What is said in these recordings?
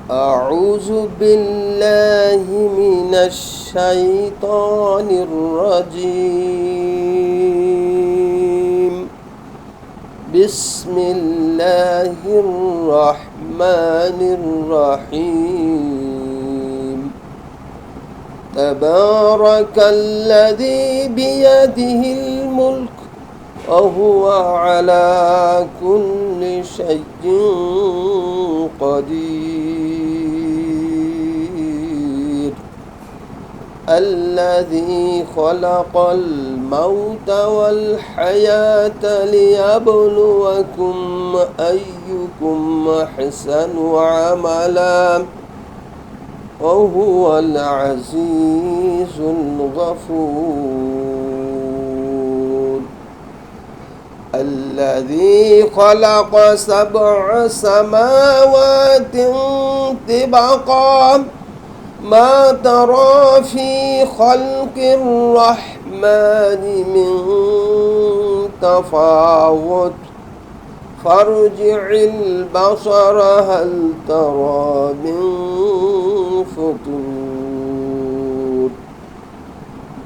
أعوذ بالله من الشيطان الرجيم. بسم الله الرحمن الرحيم. تبارك الذي بيده الملك وهو على كل شيء قدير. الذي خلق الموت والحياة ليبلوكم أيكم أحسن عملا وهو العزيز الغفور. الذي خلق 7 سماوات طبقا ما ترى في خلق الرحمن من تفاوت فارجع البصر هل ترى من فطور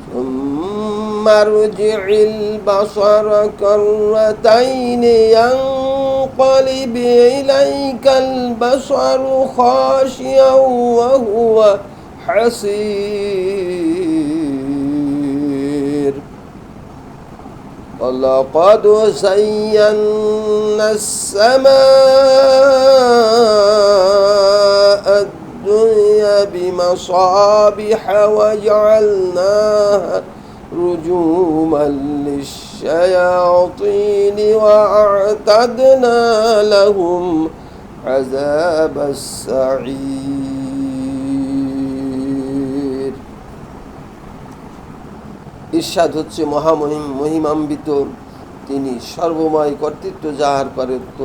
ثم ارجع البصر كرتين ينقلب إليك البصر خاشعا وهو حسير. ولقد زينا السماء الدنيا بمصابيح وجعلناها رجوما للشياطين وأعتدنا لهم عذاب السعير. ঈর্ষাদ হচ্ছে মহিমান্বিত তিনি সর্বময় কর্তৃত্ব যাহার কর্তৃত্ব,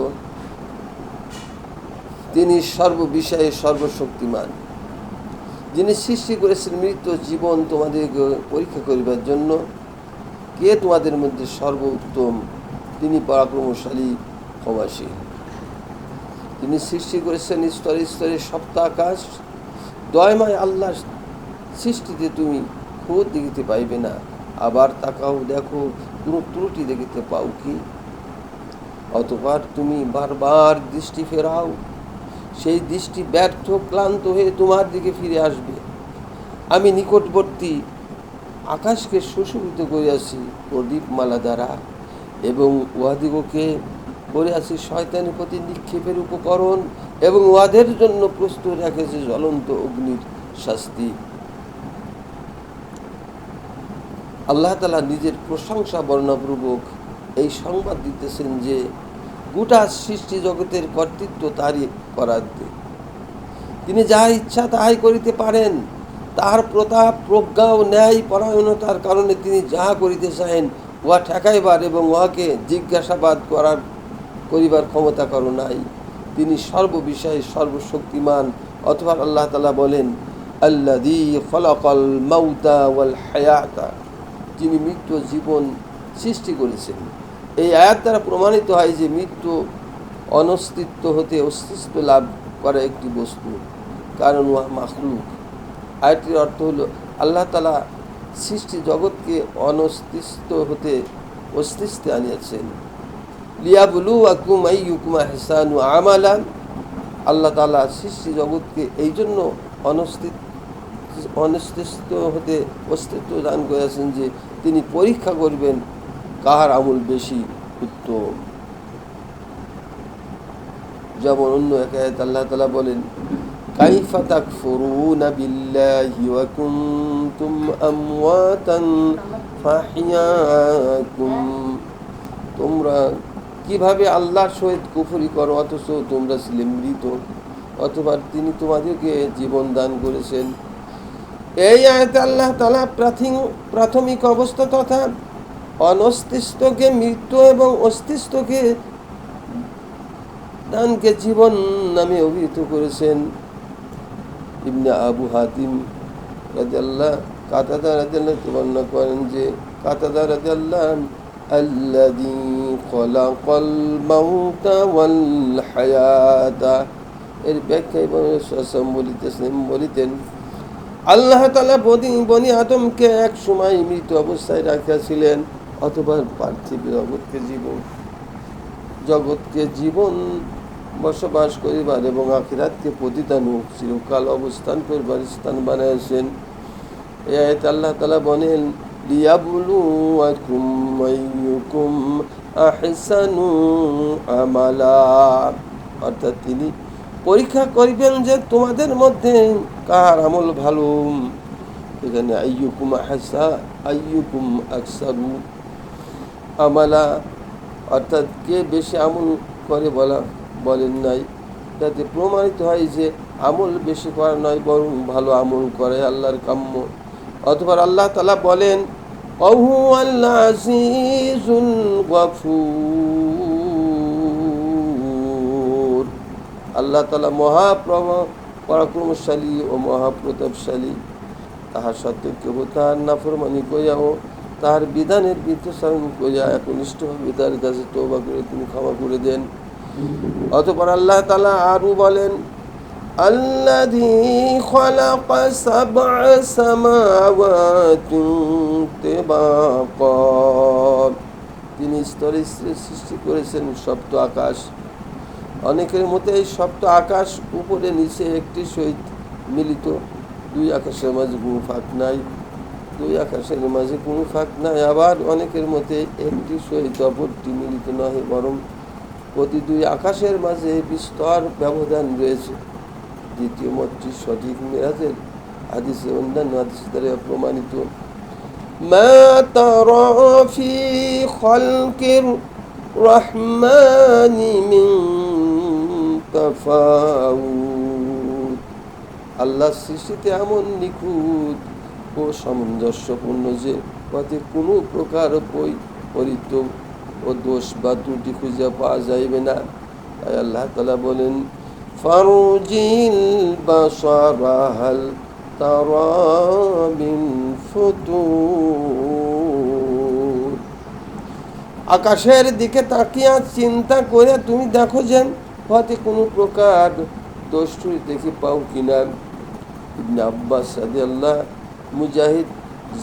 তিনি সর্ববিষয়ে সর্বশক্তিমান, যিনি সৃষ্টি করেছেন মৃত্যু জীবন তোমাদেরকে পরীক্ষা করিবার জন্য। কে তোমাদের মধ্যে সর্বোত্তম? তিনি পরাক্রমশালী, ক্ষমাশীল। তিনি সৃষ্টি করেছেন স্তরে স্তরে সপ্ত আকাশ। দয়ময় আল্লাহর সৃষ্টিতে তুমি খুদ দেখিতে পাইবে না। আবার তাকাও, দেখো কোনো ত্রুটি দেখিতে পাও কি? অতঃপর তুমি বারবার দৃষ্টি ফেরাও, সেই দৃষ্টি ব্যর্থ ক্লান্ত হয়ে তোমার দিকে ফিরে আসবে। আমি নিকটবর্তী আকাশকে সুশোভিত করিয়াছি প্রদীপমালা দ্বারা এবং উহাদিগকে করিয়াছি শয়তানের প্রতি নিক্ষেপের উপকরণ এবং উহাদের জন্য প্রস্তুত রেখেছে জ্বলন্ত অগ্নির শাস্তি। আল্লাহ তাআলা নিজের প্রশংসা বর্ণনাপূর্বক এই সংবাদ দিতেছেন যে গোটা সৃষ্টি জগতের কর্তৃত্ব তারই করাধ্যে। তিনি যাহা ইচ্ছা তাহাই করিতে পারেন। তাহার প্রতাপ, প্রজ্ঞা ও ন্যায় পরায়ণতার কারণে তিনি যাহা করিতে চাহেন উহা ঠেকাইবার এবং উহাকে জিজ্ঞাসাবাদ করিবার ক্ষমতা কারো নাই। তিনি সর্ববিষয়ে সর্বশক্তিমান। অথবা আল্লাহ তাআলা বলেন, আল্লাযী খলাকাল মাউতা ওয়াল হায়াতা, যিনি মৃত্যু জীবন সৃষ্টি করেছেন। এই আয়াত দ্বারা প্রমাণিত হয় যে মৃত্যু অনস্তিত্ব হতে অস্তিত্ব লাভ করা একটি বস্তু, কারণ উহা মাখলুক। আয়াতটির অর্থ হলো আল্লাহ তাআলা সৃষ্টি জগৎকে অনস্তিত্ব হতে অস্তিত্বে আনিয়াছেন। লিয়াবলুয়াকুম আইয়ুকুম আহসানু আমালা, আল্লাহ তাআলা সৃষ্টি জগৎকে এই জন্য অনস্তিত্ব হতে অস্তিত্ব দান করেছেন যে তিনি পরীক্ষা করবেন কাহার আমল বেশি উত্তম। যেমন অন্য এক আয়াতে আল্লাহ তাআলা বলেন, কাইফা তাকফুরুনা বিল্লাহি ওয়া কুনতুম আমওয়াতান ফাহিয়াকুম, তোমরা কিভাবে আল্লাহর সহিত কুফরি করো অথচ তোমরা ছিলে মৃত, অথবা তিনি তোমাদেরকে জীবন দান করেছেন। এই আয়াতে আল্লাহ তাআলা প্রাথমিক অবস্থা তথা অনস্তিত্বকে মৃত্যু এবং অস্তিত্বকে দানকে জীবন নামে অভিহিত করেছেন। ইবনে আবু হাতিম রাদিয়াল্লাহু কাতাদা রাদিয়াল্লাহু বর্ণনা করেন যে কাতাদা রাদিয়াল্লাহু আল্লাযী খলাকাল মাউতা ওয়াল হায়াতা, এর ব্যাখ্যায় বলিতেন, আল্লাহ তাআলা বনি আদমকে এক সময় মৃত অবস্থায় রাখিয়াছিলেন, অথবা পার্থিব জগৎকে জীবন বসবাস করিবার এবং আখিরাতকে প্রতিদান ও চিরকাল অবস্থান করিবার স্থান বানাইছেন। এই আয়াতে আল্লাহ তাআলা বলেন, লিয়াবলুয়াকুম আইয়ুকুম আহসানু আমালা, অর্থাৎ তিনি পরীক্ষা করিবেন যে তোমাদের মধ্যে কার আমল ভালো। এখানে আইয়ুকুম আকসারু আমালা, অর্থাৎ কে বেশি আমল করে বলেন নাই, যাতে প্রমাণিত হয় যে আমল বেশি করা নয়, বরং ভালো আমল করে আল্লাহর কাম্য। অথবা আল্লাহ তাআলা বলেন, ওয়াহুয়াল আজিজুল গফুর, আল্লাহ তাআলা পরাক্রমশালী ও মহাপ্রতাপশালী। তাহার সত্ত্বেও কেউ তাহার নাফরমানি করিয়া ও তাহার বিধানের বিরুদ্ধাচরণ করিয়া একনিষ্ঠভাবে তার কাছে তওবা করে তিনি ক্ষমা করে দেন। অতঃপর আল্লাহ তাআলা আরও বলেন, আল্লাযী খালাকা সাবআ সামাওয়াতিন তিবাকা, তিনি স্তরে স্তরে সৃষ্টি করেছেন সপ্ত আকাশ। অনেকের মতে এই সপ্ত আকাশ উপরে নিচে একটি সহিত মিলিত, দুই আকাশের মাঝে কোনো ফাঁক নাই, আবার অনেকের মতে একটি সহিত অপরটি মিলিত নহে, বরং প্রতি দুই আকাশের মাঝে বিস্তর ব্যবধান রয়েছে। দ্বিতীয় মতটি সঠিক। মিরাজের হাদিসে, অন্যান্য হাদিসের দ্বারা প্রমাণিত। মা তারা ফি খালকির রহমানি মিন তাফাউত, আল্লাহর সৃষ্টিতে এমন নিখুঁত ও সামঞ্জস্যপূর্ণ যে পথে কোনো প্রকার বৈপরীত্য ও দোষ বা ত্রুটি খুঁজে পাওয়া যাইবে না। তাই আল্লাহ তাআলা বলেন, ফারজিল বাসারা হাল তারা মিন ফুতুর, আকাশের দিকে তাকিয়া চিন্তা করে তুমি দেখো যে পথে কোনো প্রকার দোষ ত্রুটি দেখি পাও কিনা। ইবনে আব্বাস রাদিয়াল্লাহু, মুজাহিদ,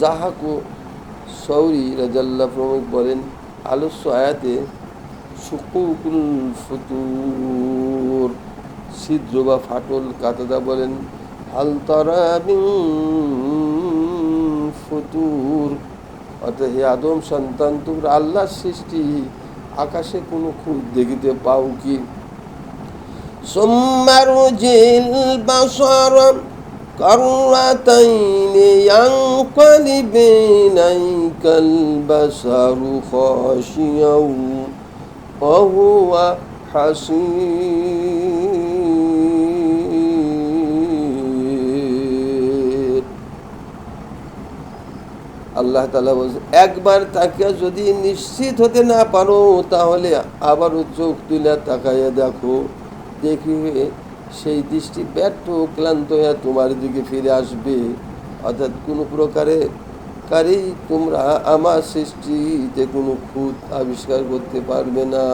যাহাক ও সৌরি রাদিয়াল্লাহু প্রমুখ বলেন, আলোচ্য আয়াতে শুকুকুল ফুতুর, ছিদ্র বা ফাটল। কাতাদা বলেন, হাল তারা মিন ফুতুর, অর্থাৎ হে আদম সন্তান, তোমরা আল্লাহর সৃষ্টি আকাশে কোনো খুঁত দেখিতে পাও কি? সুম্মা রুজিল বাসারা কাররাতাইনি ইয়ানকালিবু ইলাইকাল বাসারু খাশিয়াও ওয়া হুয়া হাসীর। আল্লাহ তাআলা বলেন, একবার তাকিয়া যদি নিশ্চিত হতে না পারো, তাহলে আবারও চোখ তুলে তাকাইয়া দেখো, দেখিবে সেই দৃষ্টি ব্যর্থ ক্লান্ত হইয়া তোমার দিকে ফিরে আসবে। অর্থাৎ কোনো প্রকারেই তোমরা আমার সৃষ্টিতে কোনো খুঁত আবিষ্কার করতে পারবে না।